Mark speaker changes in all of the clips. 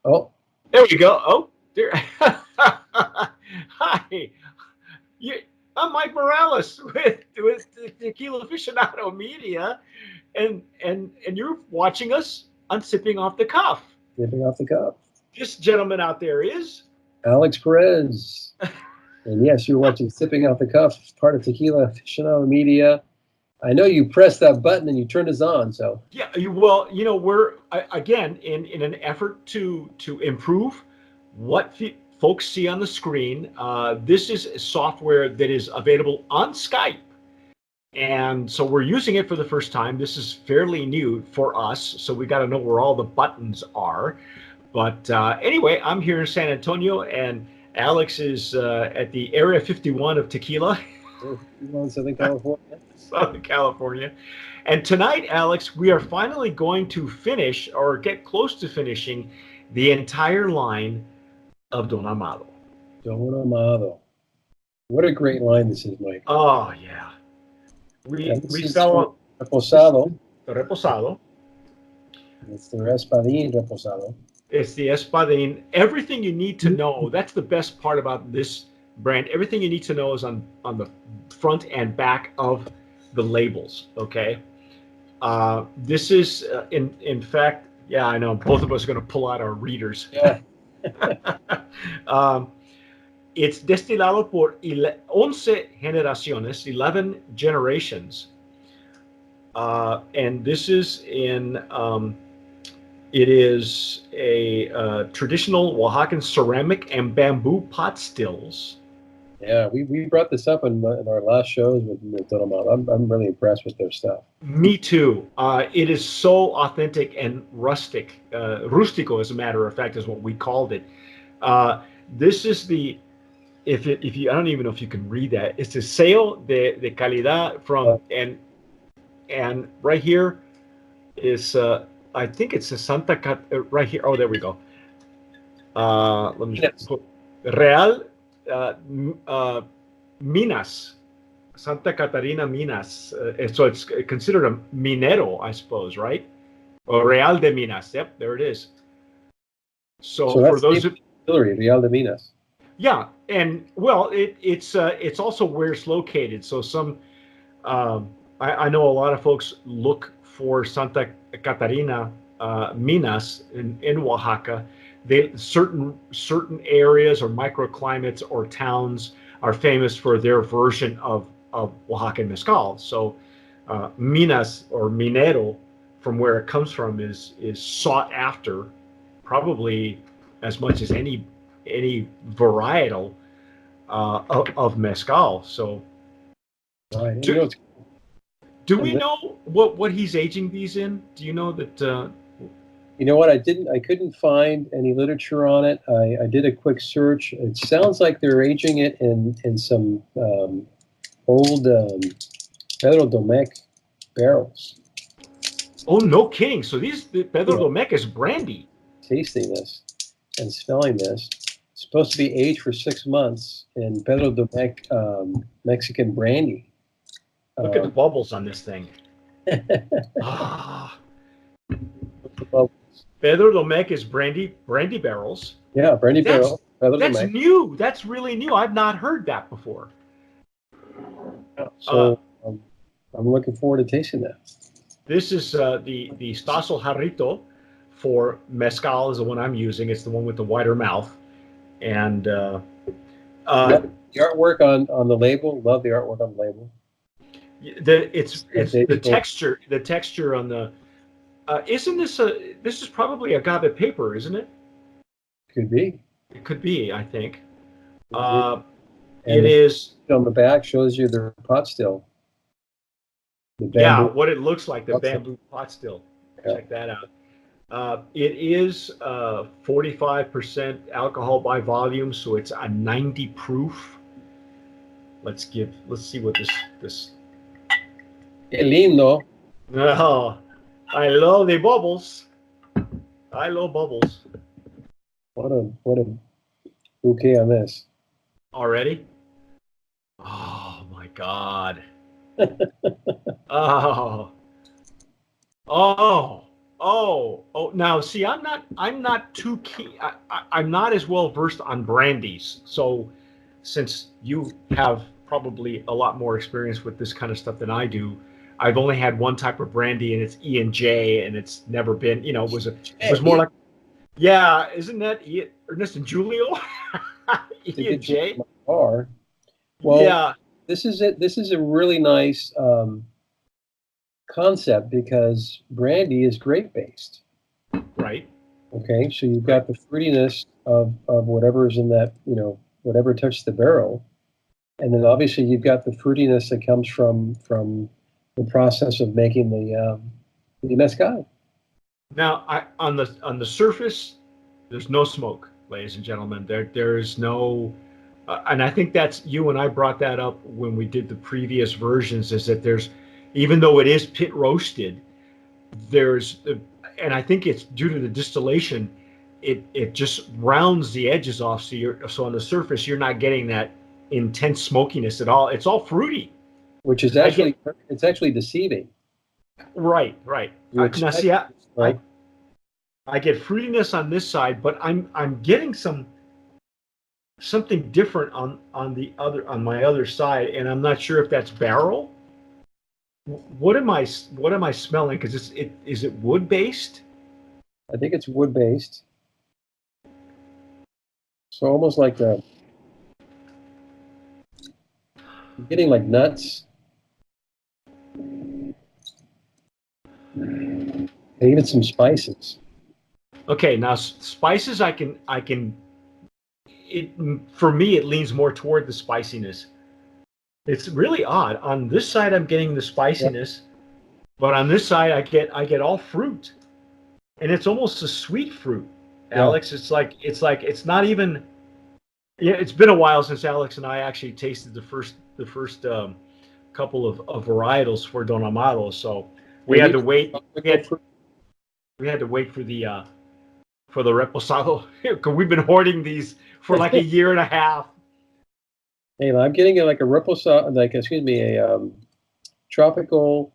Speaker 1: Oh,
Speaker 2: There we go. Oh, there. Hi. You, I'm Mike Morales with the Tequila Aficionado Media, and you're watching us on Sipping Off the Cuff.
Speaker 1: dipping off the cup.
Speaker 2: This gentleman out there is.
Speaker 1: Alex Perez. And yes, you're watching Sipping Off the Cuff, part of Tequila Aficionado Media. I know you pressed that button and you turned us on, so.
Speaker 2: Yeah, well, we're again in an effort to improve what folks see on the screen. This is software that is available on Skype, and so we're using it for the first time. This is fairly new for us, so we got to know where all the buttons are. But anyway, I'm here in San Antonio, and Alex is at the Area 51 of Tequila.
Speaker 1: You're in Southern California.
Speaker 2: Southern California. And tonight, Alex, we are finally going to finish or get close to finishing the entire line of Don Amado.
Speaker 1: Don Amado. What a great line this is, Mike.
Speaker 2: Oh, yeah. We fell on
Speaker 1: Reposado.
Speaker 2: the Reposado.
Speaker 1: It's the Espadín Reposado.
Speaker 2: It's the Espadín. Everything you need to know. That's the best part about this brand. Everything you need to know is on the front and back of the labels. Okay. This is in fact, yeah, I know both of us are going to pull out our readers.
Speaker 1: Yeah.
Speaker 2: It's destilado por 11 generaciones, 11 generations. And this is it is a traditional Oaxacan ceramic and bamboo pot stills.
Speaker 1: Yeah, we brought this up in our last shows with Don Amado. I'm really impressed with their stuff.
Speaker 2: Me too. It is so authentic and rustic. Rustico, as a matter of fact, is what we called it. This is the, if you, I don't even know if you can read that. It's the sello de calidad from, and right here is, I think it's a right here. Oh, there we go. Let me just put Real Minas, Santa Catarina Minas. So it's considered a minero, I suppose, right? Or Real de Minas. Yep, there it is. So for those
Speaker 1: of distillery, Real de Minas.
Speaker 2: Yeah, and well, it's also where it's located. So I know a lot of folks look for Santa Catarina Minas in Oaxaca. Certain areas or microclimates or towns are famous for their version of Oaxacan mezcal. So Minas or Minero, from where it comes from, is sought after, probably as much as any varietal of mezcal. So
Speaker 1: right.
Speaker 2: do we know what he's aging these in? Do you know that?
Speaker 1: You know what? I couldn't find any literature on it. I did a quick search. It sounds like they're aging it in some old Pedro Domecq barrels.
Speaker 2: Oh, no kidding! So Pedro Domecq is brandy.
Speaker 1: Tasting this and smelling this. It's supposed to be aged for 6 months in Pedro Domecq Mexican brandy.
Speaker 2: Look at the bubbles on this thing. Ah. Pedro Domecq is brandy barrels.
Speaker 1: Yeah, brandy barrel.
Speaker 2: That's new. That's really new. I've not heard that before.
Speaker 1: So I'm looking forward to tasting that.
Speaker 2: This is the Stasel Jarrito for mezcal is the one I'm using. It's the one with the wider mouth, and
Speaker 1: the artwork on the label. Love the artwork on the label.
Speaker 2: It's the texture. The texture on the. Isn't this this is probably agave paper, isn't it?
Speaker 1: Could be.
Speaker 2: It could be, I think. It is.
Speaker 1: On the back shows you the pot still.
Speaker 2: Yeah, what it looks like, the bamboo pot still. Yeah. Check that out. It is 45% alcohol by volume, so it's a 90 proof. Let's see what this.
Speaker 1: Qué lindo.
Speaker 2: Oh, I love the bubbles. I love bubbles.
Speaker 1: What a bouquet on this.
Speaker 2: Already? Oh my God. Oh. Oh. Now, see, I'm not too keen. I'm not as well versed on brandies. So, since you have probably a lot more experience with this kind of stuff than I do, I've only had one type of brandy, and it's E&J, and it's never been. It was more like, yeah, isn't that Ernest and Julio? E&J.
Speaker 1: Well,
Speaker 2: Yeah.
Speaker 1: this is it. This is a really nice concept because brandy is grape based.
Speaker 2: Right.
Speaker 1: Okay, so you've got the fruitiness of whatever is in that, whatever touched the barrel, and then obviously you've got the fruitiness that comes from the process of making the mezcal.
Speaker 2: Now, on the surface, there's no smoke, ladies and gentlemen. There is no, and I think that's you and I brought that up when we did the previous versions. Is that even though it is pit roasted, and I think it's due to the distillation, it just rounds the edges off. So on the surface you're not getting that intense smokiness at all. It's all fruity,
Speaker 1: which is actually it's actually deceiving.
Speaker 2: Right. Now see, I get fruitiness on this side, but I'm getting something different on my other side, and I'm not sure if that's barrel. What am I smelling? Because is it wood based?
Speaker 1: I think it's wood based. So almost like I'm getting like nuts. And even some spices.
Speaker 2: Okay, now spices I can for me it leans more toward the spiciness. It's really odd. On this side I'm getting the spiciness, but on this side I get all fruit. And it's almost a sweet fruit. Alex, it's like it's not even. Yeah, it's been a while since Alex and I actually tasted the first couple of varietals for Don Amado, so we had to wait. We had to wait for the Reposado because we've been hoarding these for like a year and a half.
Speaker 1: Hey, I'm getting like a Reposado, a tropical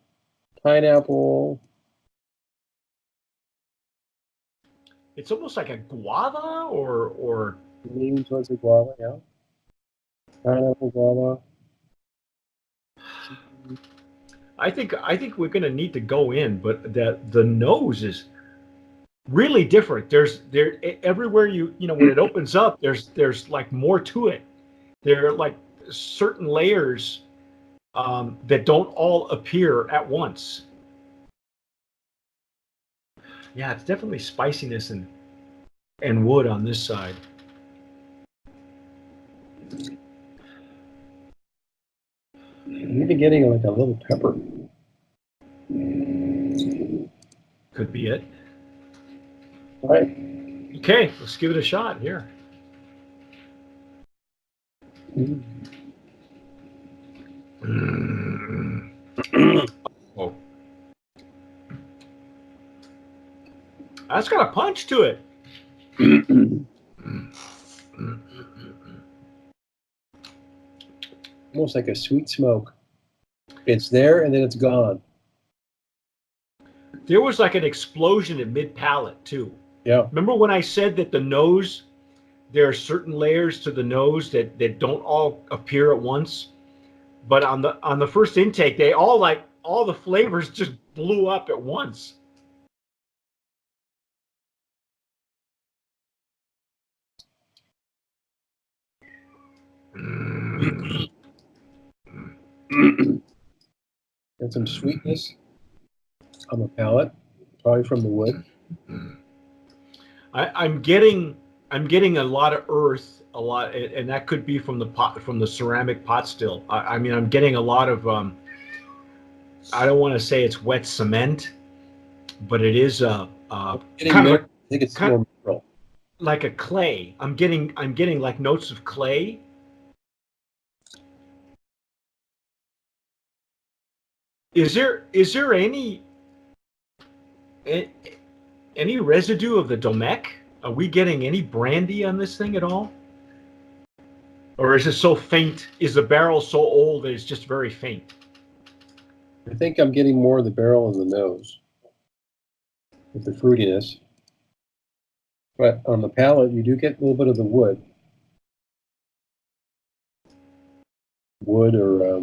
Speaker 1: pineapple.
Speaker 2: It's almost like a guava or
Speaker 1: leaning towards a guava, yeah. Pineapple guava.
Speaker 2: I think we're gonna need to go in, but the nose is really different. There everywhere when it opens up, there's like more to it. There are like certain layers that don't all appear at once. Yeah, it's definitely spiciness and wood on this side.
Speaker 1: I'm even getting like a little pepper.
Speaker 2: Could be it.
Speaker 1: All right.
Speaker 2: Okay, let's give it a shot here. Oh. That's got a punch to it.
Speaker 1: Almost like a sweet smoke. It's there and then it's gone.
Speaker 2: There was like an explosion at Mid Palate too.
Speaker 1: Yeah.
Speaker 2: Remember when I said that the nose, there are certain layers to the nose that don't all appear at once, but on the first intake, they all the flavors just blew up at once.
Speaker 1: And some sweetness on the palate, probably from the wood.
Speaker 2: I'm getting a lot of earth, and that could be from the ceramic pot still. I mean, I'm getting a lot of I don't want to say it's wet cement, but it is kind of
Speaker 1: I think it's more mineral.
Speaker 2: Like a clay. I'm getting like notes of clay. Is there any residue of the Domecq? Are we getting any brandy on this thing at all? Or is it so faint? Is the barrel so old that it's just very faint?
Speaker 1: I think I'm getting more of the barrel in the nose. with the fruitiness. But on the palate, you do get a little bit of the wood. Wood or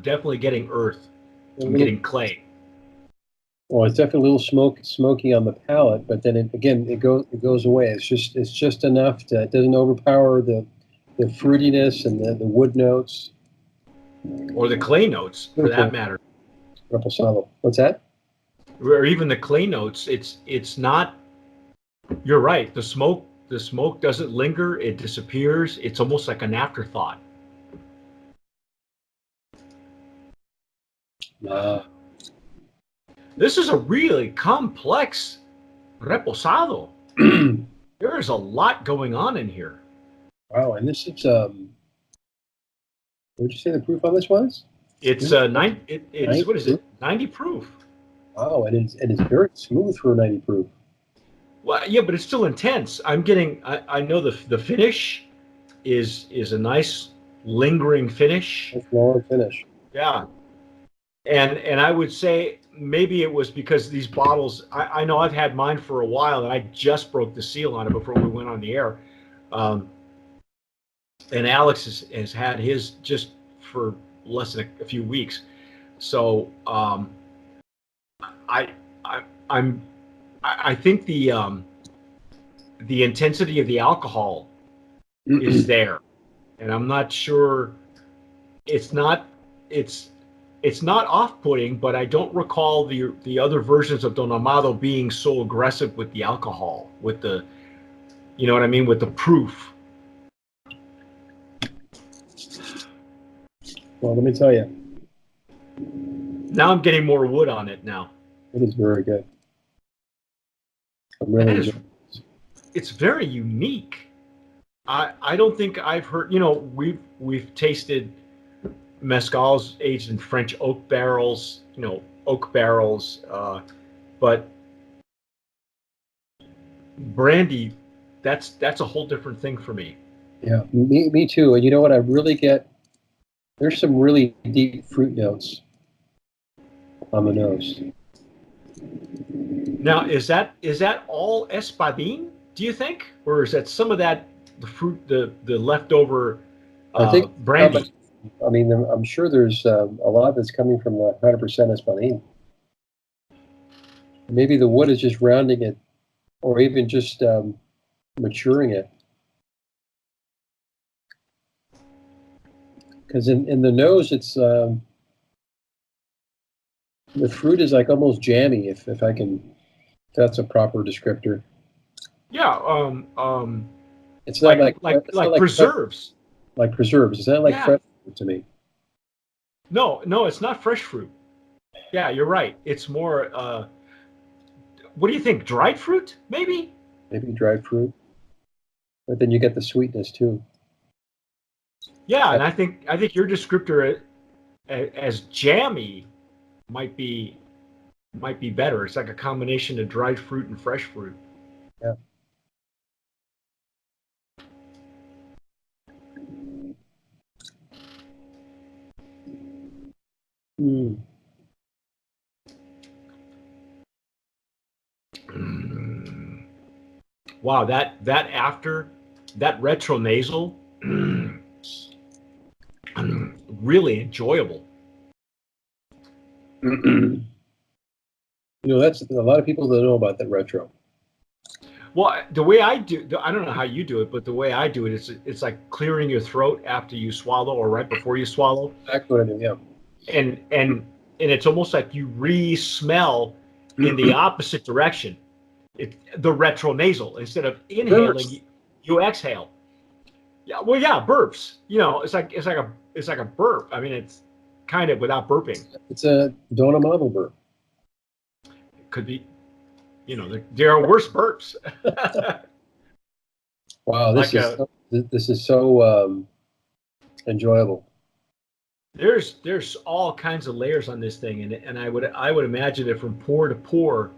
Speaker 2: definitely getting earth. I'm getting clay.
Speaker 1: Well, it's definitely a little smoky on the palate, but then it goes away. It's just enough to, it doesn't overpower the fruitiness and the wood notes.
Speaker 2: Or the clay notes, for that matter.
Speaker 1: Reposado. What's that?
Speaker 2: Or even the clay notes. It's not. You're right. The smoke doesn't linger. It disappears. It's almost like an afterthought. This is a really complex reposado. There is a lot going on in here.
Speaker 1: Wow, and this is what did you say the proof on this was?
Speaker 2: It's 90. It's what is it? 90 proof.
Speaker 1: Wow, and it's very smooth for a 90 proof.
Speaker 2: Well, yeah, but it's still intense. I'm getting. I know the finish is a nice lingering finish.
Speaker 1: Nice long finish.
Speaker 2: Yeah, and I would say maybe it was because these bottles. I know I've had mine for a while, and I just broke the seal on it before we went on the air. And Alex has had his just for less than a few weeks. So I think the intensity of the alcohol is there, and I'm not sure. It's not off-putting, but I don't recall the other versions of Don Amado being so aggressive with the alcohol, with the, you know what I mean, with the proof.
Speaker 1: Well, let me tell you.
Speaker 2: Now I'm getting more wood on it now.
Speaker 1: It is very good. I'm really
Speaker 2: it's very unique. I don't think I've heard, you know, we've tasted mezcals aged in French oak barrels, but brandy, that's a whole different thing for me.
Speaker 1: Yeah, me too. And you know what I really get? There's some really deep fruit notes on the nose.
Speaker 2: Now, is that all espadín, do you think? Or is that some of that, the fruit, the leftover
Speaker 1: I think
Speaker 2: brandy?
Speaker 1: I mean, I'm sure there's a lot that's coming from the 100% espadín. Maybe the wood is just rounding it, or even just maturing it. Because in the nose, it's the fruit is like almost jammy, if that's a proper descriptor.
Speaker 2: Yeah,
Speaker 1: it's not
Speaker 2: like preserves.
Speaker 1: Like preserves. It's not like fresh fruit to me.
Speaker 2: No, it's not fresh fruit. Yeah, you're right. It's more. What do you think? Dried fruit, maybe?
Speaker 1: Maybe dried fruit, but then you get the sweetness too.
Speaker 2: Yeah, and I think your descriptor as jammy might be better. It's like a combination of dried fruit and fresh fruit.
Speaker 1: Yeah. Mm.
Speaker 2: Wow, that retronasal, really enjoyable.
Speaker 1: You know, that's a lot of people don't know about that retro.
Speaker 2: Well, the way I do, I don't know how you do it, but the way I do it, it's like clearing your throat after you swallow or right before you swallow.
Speaker 1: Exactly what I do, yeah.
Speaker 2: And it's almost like you re-smell in the opposite direction. The retronasal. Instead of inhaling, you exhale. Yeah, well, yeah, burps. You know, it's like a burp. I mean, it's kind of without burping.
Speaker 1: It's a Don Amado burp.
Speaker 2: It could be. You know, there are worse burps.
Speaker 1: Wow, this is so enjoyable.
Speaker 2: There's all kinds of layers on this thing, and I would imagine that from pour to pour,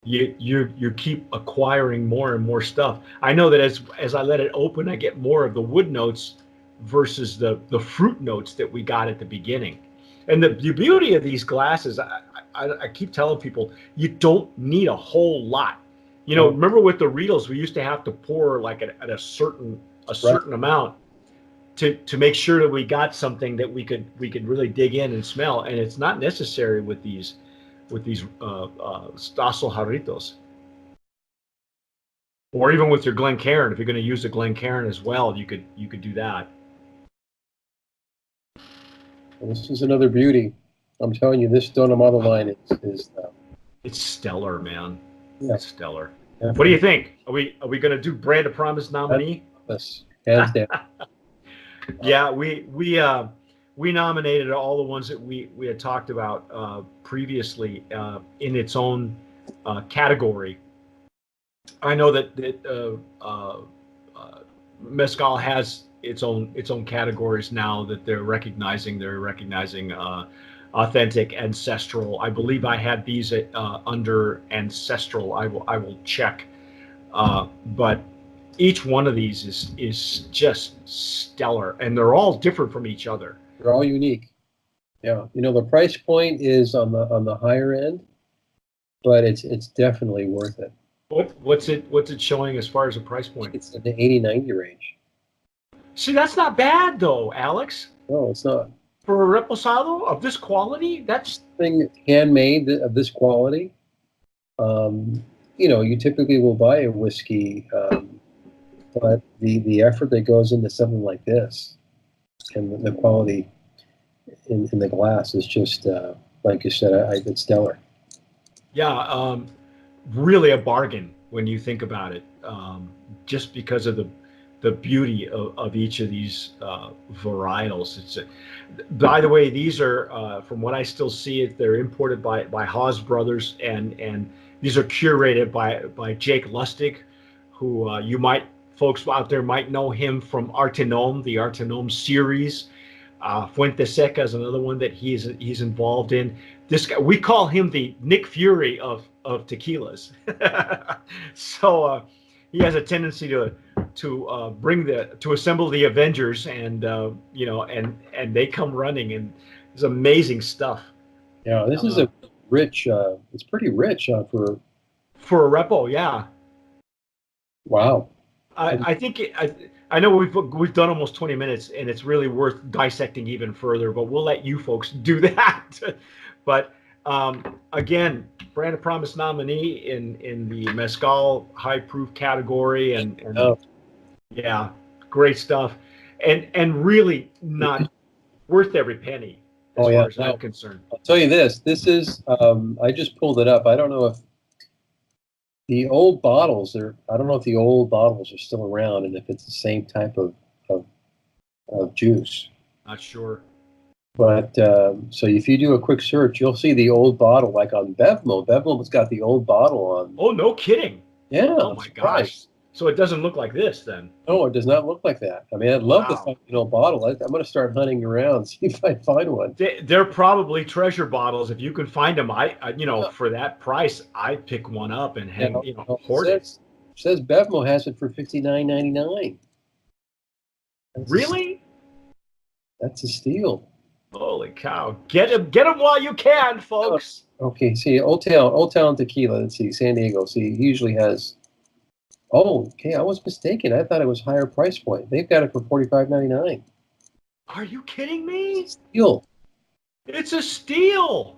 Speaker 2: you keep acquiring more and more stuff. I know that as I let it open, I get more of the wood notes versus the fruit notes that we got at the beginning. And the beauty of these glasses, I keep telling people, you don't need a whole lot. You know, remember with the Riedels, we used to have to pour like at a certain amount to make sure that we got something that we could really dig in and smell. And it's not necessary with these Stasso Jarritos. Or even with your Glencairn, if you're going to use a Glencairn as well, you could do that.
Speaker 1: Well, this is another beauty. I'm telling you, this Don Amado line is
Speaker 2: it's stellar, man.
Speaker 1: Yeah.
Speaker 2: It's stellar.
Speaker 1: Definitely.
Speaker 2: What do you think? Are we going to do Brand of Promise nominee?
Speaker 1: Yes, hands down.
Speaker 2: Yeah, we nominated all the ones that we had talked about previously in its own category. I know that Mezcal has its own categories now that they're recognizing. They're recognizing authentic, ancestral. I believe I had these under ancestral. I will check, but each one of these is just stellar, and they're all different from each other.
Speaker 1: They're all unique. Yeah, you know, the price point is on the higher end, but it's definitely worth it.
Speaker 2: What's it showing as far as a price point?
Speaker 1: It's in the 80-90 range.
Speaker 2: See, that's not bad though, Alex.
Speaker 1: No, it's not.
Speaker 2: For a reposado of this quality, that's
Speaker 1: thing handmade of this quality. You know, you typically will buy a whiskey, but the effort that goes into something like this and the quality in the glass is just like you said, it's stellar.
Speaker 2: Yeah, really a bargain when you think about it, just because of the beauty of each of these varietals. By the way, these are from what I still see it, they're imported by Haas Brothers, and these are curated by Jake Lustig, who folks out there might know him from Artenome, the Artenome series. Fuente Seca is another one that he's involved in. This guy, we call him the Nick Fury of tequilas. So he has a tendency to assemble the Avengers, and and they come running, and it's amazing stuff.
Speaker 1: Yeah, this is a rich. It's pretty rich for
Speaker 2: a repo. Yeah.
Speaker 1: Wow.
Speaker 2: I think I know we've done almost 20 minutes, and it's really worth dissecting even further, but we'll let you folks do that. But again, Brand of Promise nominee in the Mezcal high proof category, and yeah, great stuff, and really not worth every penny as far as I'm concerned.
Speaker 1: I'll tell you this. This is I just pulled it up. I don't know if the old bottles I don't know if the old bottles are still around and if it's the same type of juice.
Speaker 2: Not sure.
Speaker 1: But so if you do a quick search, you'll see the old bottle, like on Bevmo. Bevmo's got the old bottle on.
Speaker 2: Oh, no kidding.
Speaker 1: Yeah.
Speaker 2: Oh my gosh. So it doesn't look like this then?
Speaker 1: No, it does not look like that. I mean, I'd love to find an old bottle. I'm going to start hunting around, see if I find one.
Speaker 2: They're probably treasure bottles. If you can find them, for that price, I'd pick one up and hang, hoard it.
Speaker 1: It says Bevmo has it for $59.99.
Speaker 2: Really?
Speaker 1: That's a steal.
Speaker 2: Holy cow! Get them while you can, folks.
Speaker 1: Okay, see, Old Town Tequila. Let's see, San Diego. See, he usually has. Oh, okay, I was mistaken. I thought it was higher price point. They've got it for $45.99.
Speaker 2: Are you kidding me?
Speaker 1: Steal.
Speaker 2: It's a steal.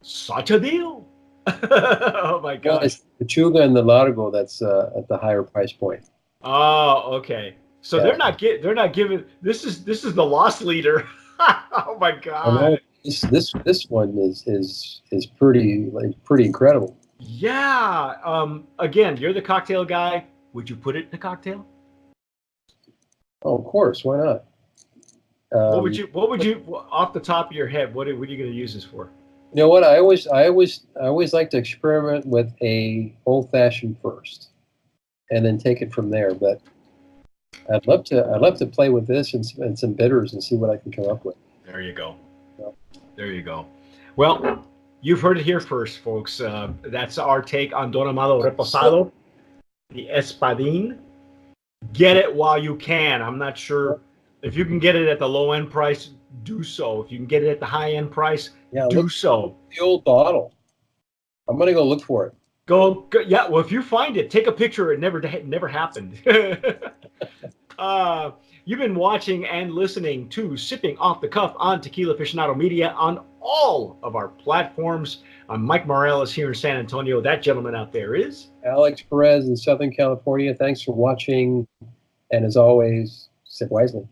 Speaker 2: Such a deal. Oh my gosh.
Speaker 1: Well, it's the Chuga and the Largo that's at the higher price point.
Speaker 2: Oh, okay. So they're not giving. This is the loss leader. Oh my god.
Speaker 1: This one is pretty incredible.
Speaker 2: Yeah. Again, you're the cocktail guy. Would you put it in a cocktail?
Speaker 1: Oh, of course. Why not?
Speaker 2: What would you off the top of your head? What are you going to use this for?
Speaker 1: You know what? I always like to experiment with a old fashioned first, and then take it from there. But I'd love to play with this and some bitters and see what I can come up with.
Speaker 2: There you go.
Speaker 1: Yeah.
Speaker 2: There you go. Well, you've heard it here first, folks. That's our take on Don Amado Reposado, the Espadín. Get it while you can. I'm not sure If you can get it at the low end price, do so. If you can get it at the high end price,
Speaker 1: Yeah,
Speaker 2: do so.
Speaker 1: The old bottle. I'm gonna go look for it.
Speaker 2: Go, yeah. Well, if you find it, take a picture. It never happened. You've been watching and listening to Sipping Off the Cuff on Tequila Aficionado Media on all of our platforms. I'm Mike Morales here in San Antonio. That gentleman out there is
Speaker 1: Alex Perez in Southern California. Thanks for watching, and as always, sip wisely.